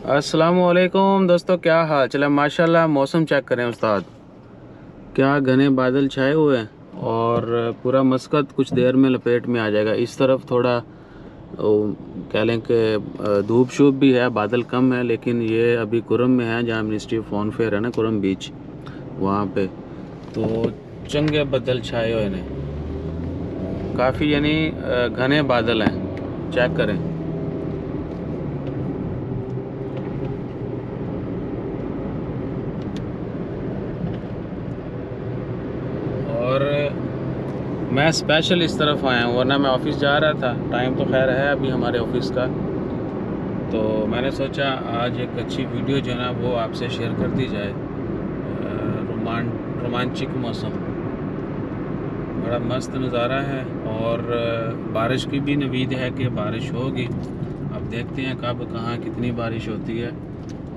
अस्सलामुअलैकुम दोस्तों, क्या हाल चला। माशाल्लाह मौसम चेक करें उस्ताद, क्या घने बादल छाए हुए हैं और पूरा मस्कत कुछ देर में लपेट में आ जाएगा। इस तरफ थोड़ा कह लें कि धूप शूप भी है, बादल कम है, लेकिन ये अभी कुरम में है जहाँ मिनिस्ट्री ऑफ फॉरेन फेयर है ना, कुरम बीच, वहाँ पे तो चंगे बादल छाए हुए हैं काफ़ी, यानी घने बादल हैं। चेक करें। और मैं स्पेशल इस तरफ आया हूँ, वरना मैं ऑफ़िस जा रहा था। टाइम तो खैर है अभी हमारे ऑफिस का, तो मैंने सोचा आज एक अच्छी वीडियो जो है ना वो आपसे शेयर कर दी जाए। रोमांचिक मौसम, बड़ा मस्त नज़ारा है और बारिश की भी उम्मीद है कि बारिश होगी। अब देखते हैं कब कहाँ कितनी बारिश होती है।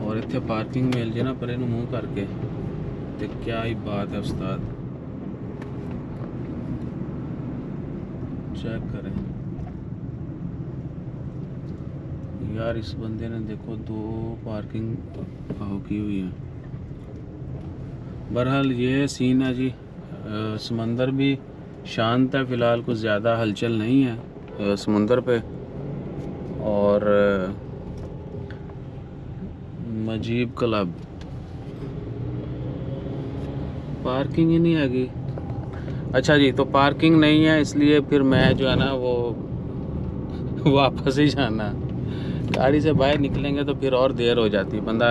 और इतने पार्किंग मिल जाए ना पर मुँह करके, तो क्या ही बात है उस्ताद। चेक करें यार, इस बंदे ने देखो 2 पार्किंग की हुई है। बहरहाल ये सीन है जी। समंदर भी शांत है फ़िलहाल, कुछ ज़्यादा हलचल नहीं है समुंदर पे। और मजीब क्लब पार्किंग ही नहीं आएगी। अच्छा जी, तो पार्किंग नहीं है इसलिए फिर मैं जो है ना वो वापस ही जाना। गाड़ी से बाहर निकलेंगे तो फिर और देर हो जाती है, बंदा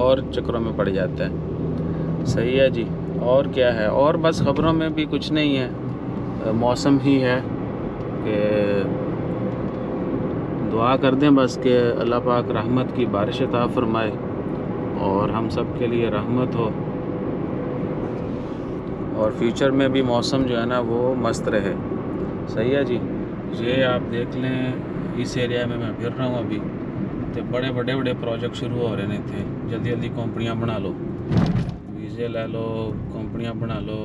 और चक्करों में पड़ जाता है। सही है जी। और क्या है, और बस ख़बरों में भी कुछ नहीं है, मौसम ही है कि दुआ कर दें बस कि अल्लाह पाक रहमत की बारिश अता फरमाए और हम सब के लिए रहमत हो, और फ्यूचर में भी मौसम जो है ना वो मस्त रहे। सही है जी। ये आप देख लें, इस एरिया में मैं फिर रहा हूँ अभी, तो बड़े बड़े प्रोजेक्ट शुरू हो रहे थे। जल्दी जल्दी कंपनियां बना लो, वीज़े ले लो, कंपनियां बना लो,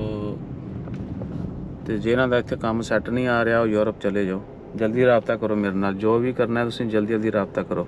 तो जिन्हों का इतने काम सैट नहीं आ रहा, यूरोप चले जाओ। जल्दी रबता करो मेरे नाल, जो भी करना है तुसीं जल्दी जल्दी रबता करो।